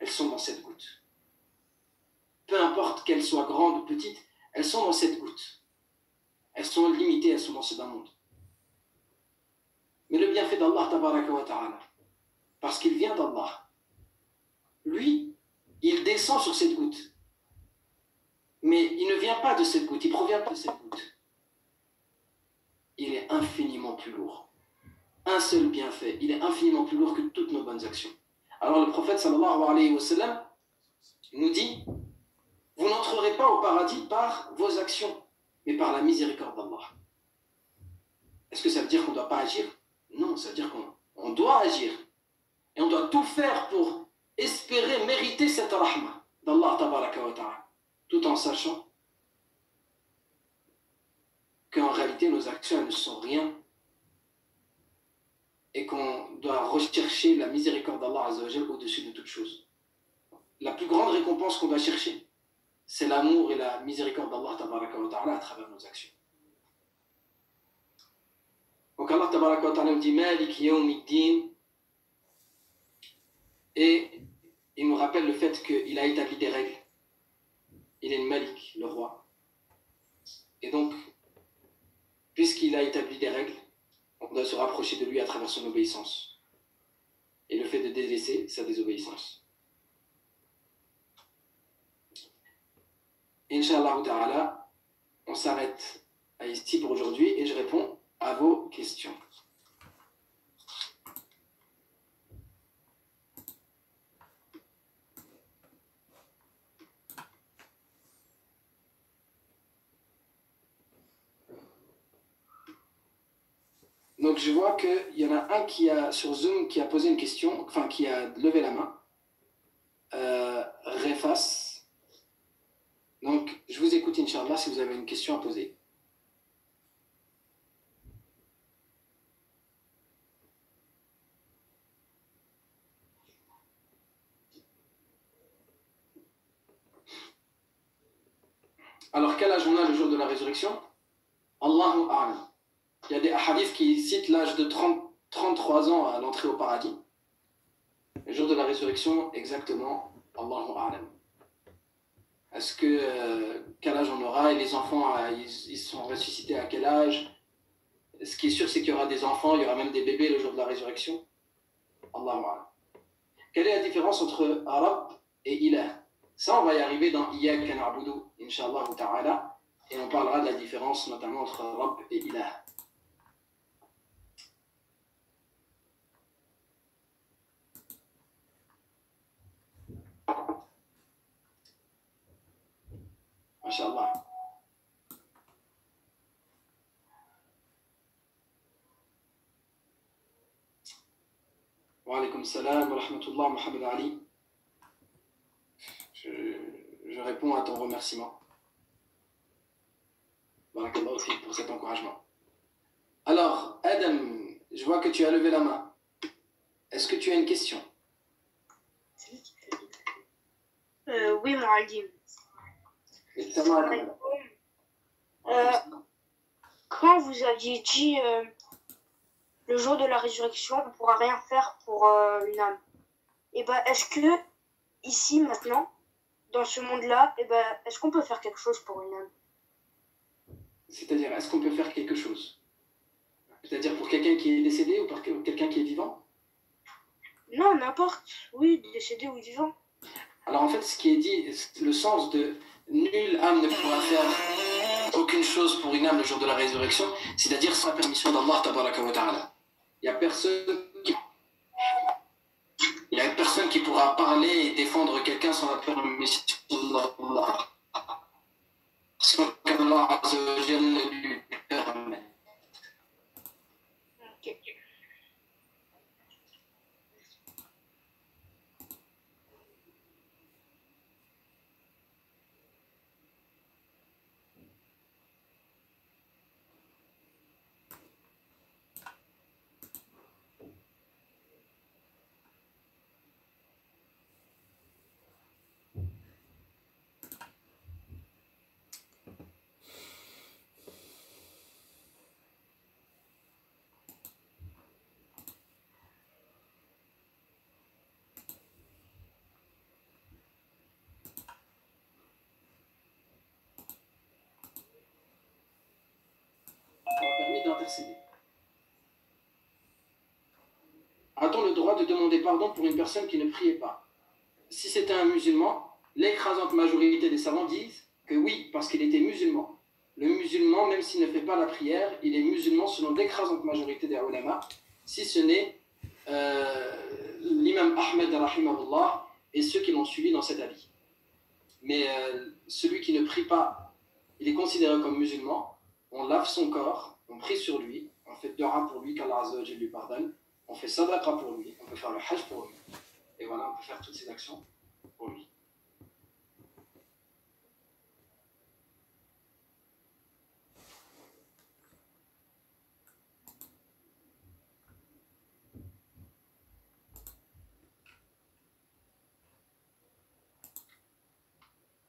elles sont dans cette goutte. Peu importe qu'elles soient grandes ou petites, elles sont dans cette goutte. Elles sont limitées, elles sont dans ce bas monde. Mais le bienfait d'Allah Tabaraka wa Ta'ala, parce qu'il vient d'Allah, lui, il descend sur cette goutte. Mais il ne vient pas de cette goutte, il ne provient pas de cette goutte. Il est infiniment plus lourd. Un seul bienfait, il est infiniment plus lourd que toutes nos bonnes actions. Alors le prophète sallallahu alayhi wa sallam nous dit, vous n'entrerez pas au paradis par vos actions, mais par la miséricorde d'Allah. Est-ce que ça veut dire qu'on ne doit pas agir? Non, ça veut dire qu'on doit agir. Et on doit tout faire pour espérer mériter cette rahma d'Allah Tabaraka wa Ta'ala, tout en sachant qu'en réalité nos actions elles ne sont rien et qu'on doit rechercher la miséricorde d'Allah Azza wa Jalla au-dessus de toute chose. La plus grande récompense qu'on doit chercher, c'est l'amour et la miséricorde d'Allah Tabaraka wa Ta'ala à travers nos actions. Donc Allah Tabaraka wa Ta'ala nous dit Malik Yawmiddin, et il nous rappelle le fait qu'il a établi des règles. Il est le Malik, le roi. Et donc, puisqu'il a établi des règles, on doit se rapprocher de lui à travers son obéissance. Et le fait de délaisser sa désobéissance. Inch'Allah ta'ala, on s'arrête ici pour aujourd'hui et je réponds à vos questions. Donc je vois qu'il y en a un qui a sur Zoom qui a posé une question, enfin qui a levé la main. Refas. Donc je vous écoute Inch'Allah si vous avez une question à poser. Alors quel âge on a le jour de la résurrection? Allahu A'lam. Il y a des hadiths qui citent l'âge de 33 ans à l'entrée au paradis. Le jour de la résurrection, exactement, Allahu A'lam. Est-ce que, quel âge on aura? Et les enfants, ils sont ressuscités à quel âge? Ce qui est sûr, c'est qu'il y aura des enfants, il y aura même des bébés le jour de la résurrection. Allahu A'lam. Quelle est la différence entre Arab et Ilah? Ça, on va y arriver dans Iyyaka na'budu, Inch'Allah ta'ala, et on parlera de la différence notamment entre Arab et Ilah. Masha'Allah. Wa alaykum salam wa rahmatullah, Mohamed Ali. Je réponds à ton remerciement. Barakallah aussi pour cet encouragement. Alors, Adam, je vois que tu as levé la main. Est-ce que tu as une question? Oui, Moualim. Quand vous aviez dit le jour de la résurrection, on ne pourra rien faire pour une âme. Et ben, est-ce que ici, maintenant, dans ce monde-là, est-ce qu'on peut faire quelque chose pour une âme? C'est-à-dire, est-ce qu'on peut faire quelque chose? C'est-à-dire pour quelqu'un qui est décédé ou pour quelqu'un qui est vivant? Non, n'importe. Oui, décédé ou vivant. Alors en fait, ce qui est dit, le sens de nulle âme ne pourra faire aucune chose pour une âme le jour de la résurrection, c'est-à-dire sans la permission d'Allah tabaraka wa ta'ala. Il n'y a personne qui pourra parler et défendre quelqu'un sans la permission d'Allah. Sans qu'Allah azza wa jalla ne lui permette. Ok. Permis d'intercéder. A-t-on le droit de demander pardon pour une personne qui ne priait pas? Si c'était un musulman, l'écrasante majorité des savants disent que oui, parce qu'il était musulman. Le musulman, même s'il ne fait pas la prière, il est musulman selon l'écrasante majorité des ulama, si ce n'est l'imam Ahmed rahimahullah et ceux qui l'ont suivi dans cet avis. Mais celui qui ne prie pas, il est considéré comme musulman, on lave son corps, on prie sur lui, on fait dua pour lui, qu'Allah azza wa jalla lui pardonne, on fait sadaqa pour lui, on peut faire le hajj pour lui. Et voilà, on peut faire toutes ces actions pour lui.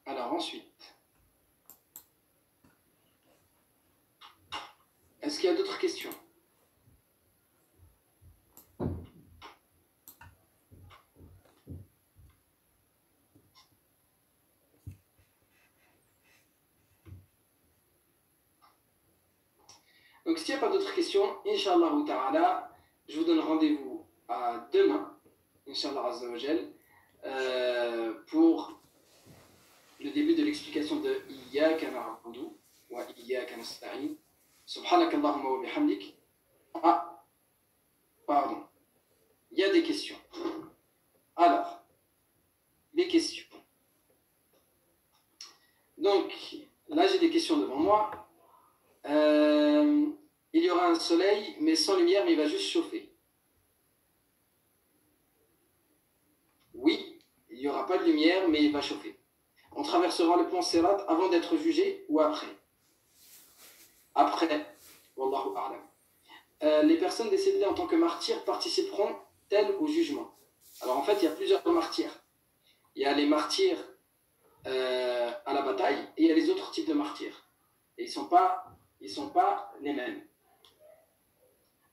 Alors ensuite, est-ce qu'il y a d'autres questions? Donc s'il n'y a pas d'autres questions, Inch'Allah ta'ala, je vous donne rendez-vous à demain, Inch'Allah azza wa jal, pour le début de l'explication de Iyyaka na'budu wa Iyyaka nasta'in. Subhanakallahumma wa bihamdik. Ah, pardon. Il y a des questions. Alors, des questions. Donc, là j'ai des questions devant moi. Il y aura un soleil, mais sans lumière, mais il va juste chauffer. Oui, il n'y aura pas de lumière, mais il va chauffer. On traversera le pont Sirat avant d'être jugé ou après? Après. Wallahu a'lam. Les personnes décédées en tant que martyrs participeront-elles au jugement? Alors en fait, il y a plusieurs martyrs. Il y a les martyrs à la bataille et il y a les autres types de martyrs. Et ils sont pas les mêmes.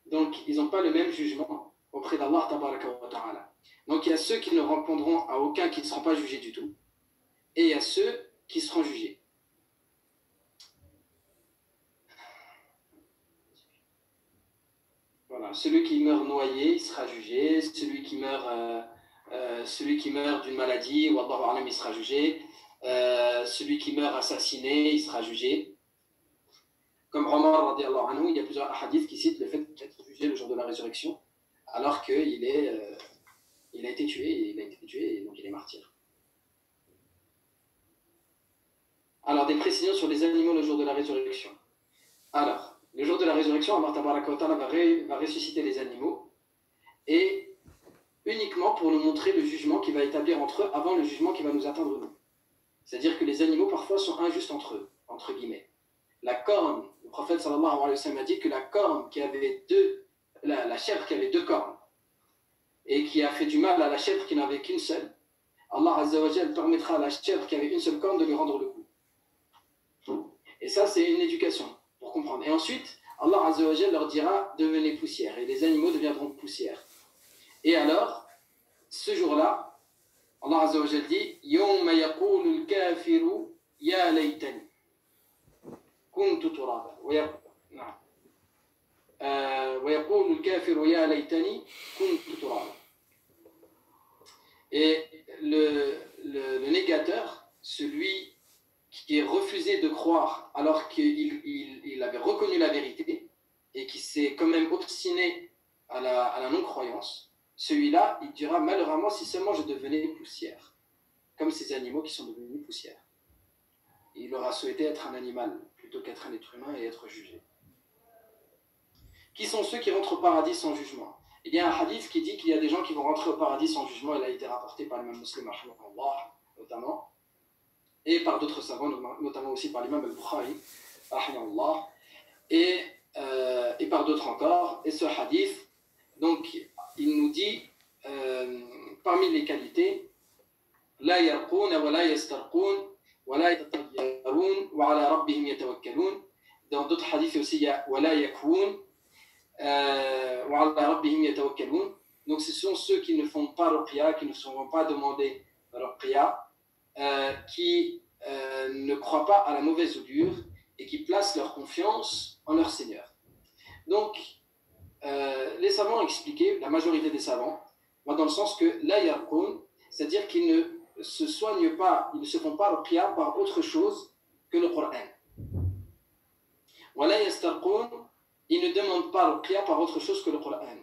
Donc, ils n'ont pas le même jugement auprès d'Allah tabaraka wa ta'ala. Donc, il y a ceux qui ne répondront à aucun qui ne seront pas jugés du tout. Et il y a ceux qui seront jugés. Voilà. Celui qui meurt noyé, il sera jugé. Celui qui meurt d'une maladie, wallahu a'lam, il sera jugé. Celui qui meurt assassiné, il sera jugé. Comme Omar radiallahu anhu, il y a plusieurs hadiths qui citent le fait d'être jugé le jour de la résurrection, alors qu'il a été tué, et donc il est martyr. Alors, des précisions sur les animaux le jour de la résurrection. Alors, le jour de la résurrection, Allah tabaraka wa ta'ala va ressusciter les animaux, et uniquement pour nous montrer le jugement qu'il va établir entre eux avant le jugement qui va nous atteindre nous. C'est-à-dire que les animaux parfois sont injustes entre eux, entre guillemets. La corne, le prophète sallallahu alayhi wa sallam a dit que la corne qui avait la chèvre qui avait deux cornes et qui a fait du mal à la chèvre qui n'avait qu'une seule, Allah azza wa jalla permettra à la chèvre qui avait une seule corne de lui rendre le coup. Et ça, c'est une éducation, pour comprendre. Et ensuite, Allah Azza wa Jalla leur dira, devenez poussière, et les animaux deviendront poussière. Et alors, ce jour-là, Allah Azza wa Jalla dit, يَوْمَ يَقُولُ الْكَافِرُ يَا لَيْتَنِي كُنْتُ تُرَابًا ويقول الكافر يا ليتني كنت ترابا. Et le négateur, celui qui est refusé de croire alors qu'il avait reconnu la vérité et qui s'est quand même obstiné à la non-croyance, celui-là, il dira malheureusement si seulement je devenais poussière, comme ces animaux qui sont devenus poussière. Il aura souhaité être un animal plutôt qu'être un être humain et être jugé. Qui sont ceux qui rentrent au paradis sans jugement? Il y a un hadith qui dit qu'il y a des gens qui vont rentrer au paradis sans jugement. Il a été rapporté par l'imam Muslim, notamment, et par d'autres savants, notamment aussi par l'imam al-Bukhari, et par d'autres encore. Et ce hadith, donc, il nous dit, parmi les qualités, la yarqoun wa la yastarqoun wa la yatatayyarun wa ala rabbihim yatawakkalun. Dans d'autres hadiths aussi, il y a wa la yakwoun. Donc ce sont ceux qui ne font pas ruqya, qui ne se vont pas demander ruqya, qui ne croient pas à la mauvaise augure et qui placent leur confiance en leur Seigneur. Donc les savants ont expliqué, la majorité des savants, vont dans le sens que la yarqoun, c'est-à-dire qu'ils ne se soignent pas, ils ne se font pas ruqya par autre chose que le Coran. Wa la yastarqoun, ils ne demandent pas ruqya par autre chose que le Coran.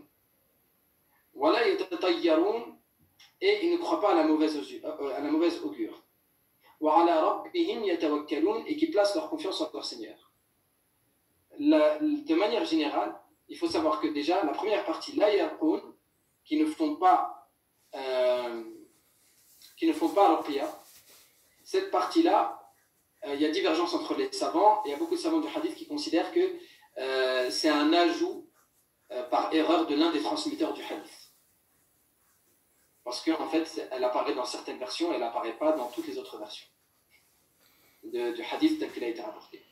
Wala yatatayyarun, et ils ne croient pas à la mauvaise augure. Wa ala rabbihim yatawakkalun, et qui placent leur confiance en leur Seigneur. De manière générale, il faut savoir que déjà, la première partie, la yarqoun, qui ne font pas ruqya, cette partie-là, il y a divergence entre les savants, et il y a beaucoup de savants du hadith qui considèrent que c'est un ajout par erreur de l'un des transmetteurs du hadith. Parce qu'en fait, elle apparaît dans certaines versions et elle n'apparaît pas dans toutes les autres versions du hadith tel qu'il a été rapporté.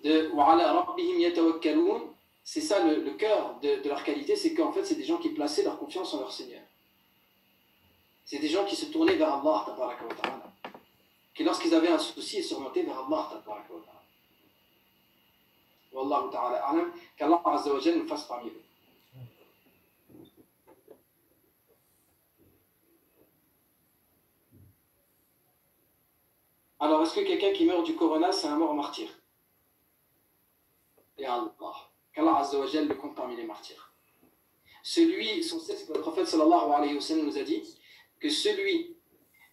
De وَعَلَى رَبِّهِمْ يَتَوَكَّلُونَ, c'est ça le cœur de leur qualité, c'est qu'en fait, c'est des gens qui plaçaient leur confiance en leur Seigneur. C'est des gens qui se tournaient vers Allah, tabaraka wa ta'ala, qui lorsqu'ils avaient un souci, ils se remontaient vers Allah, tabaraka wa ta'ala. Wallahu ta'ala a'lam, qu'Allah Azza wa Jalla nous fasse parmi eux. Alors, est-ce que quelqu'un qui meurt du corona, c'est un mort martyr? Et Allah, qu'Allah Azza wa Jalla le compte parmi les martyrs. Le prophète sallallahu alayhi wa sallam nous a dit que celui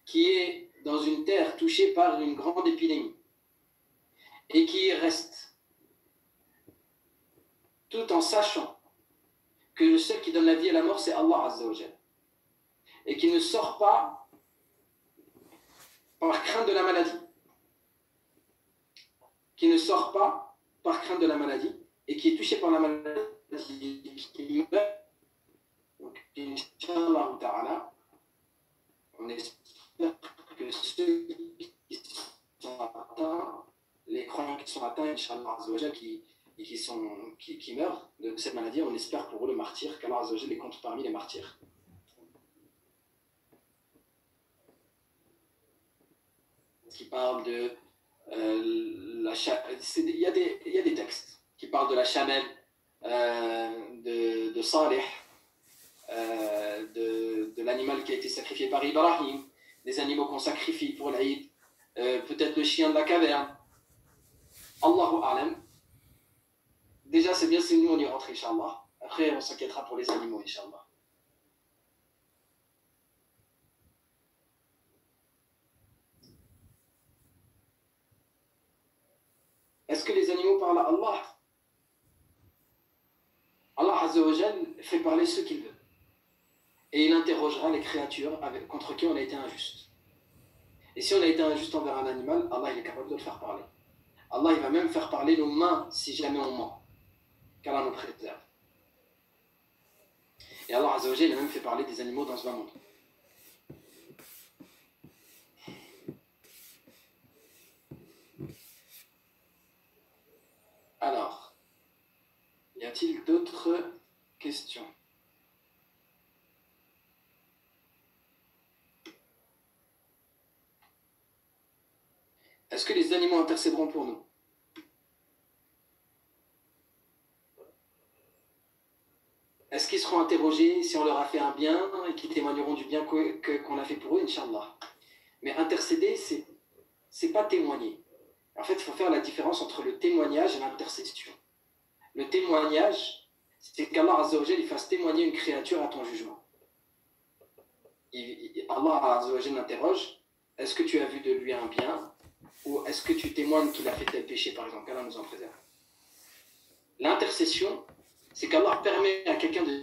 qui est dans une terre touchée par une grande épidémie et qui y reste, tout en sachant que le seul qui donne la vie et la mort, c'est Allah Azza wa Jalla, et qui ne sort pas par crainte de la maladie, et qui est touché par la maladie, qui meurt, donc Inch'Allah ta'ala, on espère que ceux qui sont atteints, les croyants qui sont atteints, Inch'Allah Azza wa Jalla, qui meurent de cette maladie, on espère pour eux le martyr, qu'Allah Azza wa Jalla les compte parmi les martyrs. Qui parle de il y a des textes qui parlent de la chamelle de Salih, de l'animal qui a été sacrifié par Ibrahim, des animaux qu'on sacrifie pour l'Aïd, peut-être le chien de la caverne. Allahu a'lam. Déjà c'est bien si nous on y rentre, Inch'Allah. Après on s'inquiétera pour les animaux, Inch'Allah. Est-ce que les animaux parlent à Allah? Allah Azza wa Jal fait parler ceux qu'il veut. Et il interrogera les créatures contre qui on a été injuste. Et si on a été injuste envers un animal, Allah il est capable de le faire parler. Allah il va même faire parler nos mains si jamais on ment. Qu'Allah nous préserve. Et Allah Azza wa Jal il a même fait parler des animaux dans ce bas monde. a-t-il d'autres questions? Est-ce que les animaux intercéderont pour nous? Est-ce qu'ils seront interrogés si on leur a fait un bien et qu'ils témoigneront du bien qu'on a fait pour eux, Inch'Allah? Mais intercéder, c'est pas témoigner. En fait, il faut faire la différence entre le témoignage et l'intercession. Le témoignage, c'est qu'Allah Azza wa Jal il fasse témoigner une créature à ton jugement. Allah Azza wa Jal l'interroge, est-ce que tu as vu de lui un bien? Ou est-ce que tu témoignes qu'il a fait tel péché, par exemple? Qu'Allah nous en préserve. L'intercession, c'est qu'Allah permet à quelqu'un de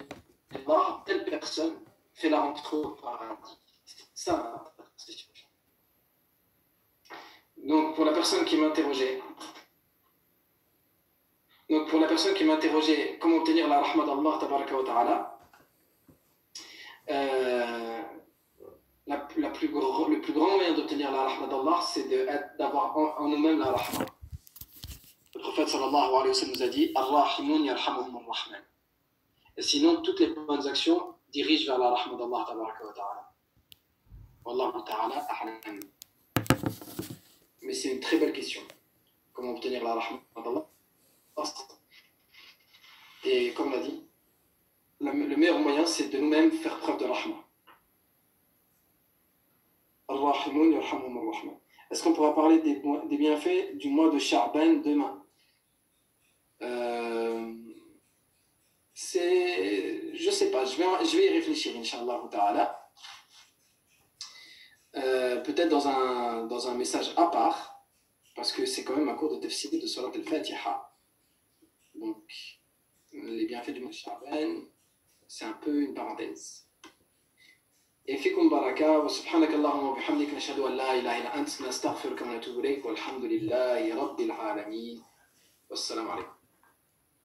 voir telle personne fait la rentrée au paradis. C'est ça l'intercession. Donc pour la personne qui m'interrogeait, comment obtenir la rahma d'Allah tabaraka wa ta'ala, le plus grand moyen d'obtenir la rahma d'Allah, c'est d'avoir en nous-mêmes la rahma. Le prophète sallallahu alayhi wa sallam nous a dit Ar-Rahimun yarhamuhum ar-Rahman. Et sinon, toutes les bonnes actions dirigent vers la rahma d'Allah tabaraka wa ta'ala. Wallahu ta'ala a'lam. Mais c'est une très belle question. Comment obtenir la rahma d'Allah? Et comme on l'a dit, le meilleur moyen, c'est de nous-mêmes faire preuve de rahma. Ar-Rahimun yarhamuhum ar-Rahman. Est-ce qu'on pourra parler des bienfaits du mois de Sha'ban demain? Je sais pas, je vais y réfléchir, Inch'Allah ta'ala. Peut-être dans un message à part, parce que c'est quand même un cours de tafsir de Surat al-Fatiha. Donc, les bienfaits du mois de Sha'ban, c'est un peu une parenthèse. Et fikum baraka, wa subhanaka Allahumma wa bihamdika nashhadu an la ilaha illa ant nastaghfiruka wa natubu ilayk walhamdulillahi rabbil alamin. Wassalamu alaykum.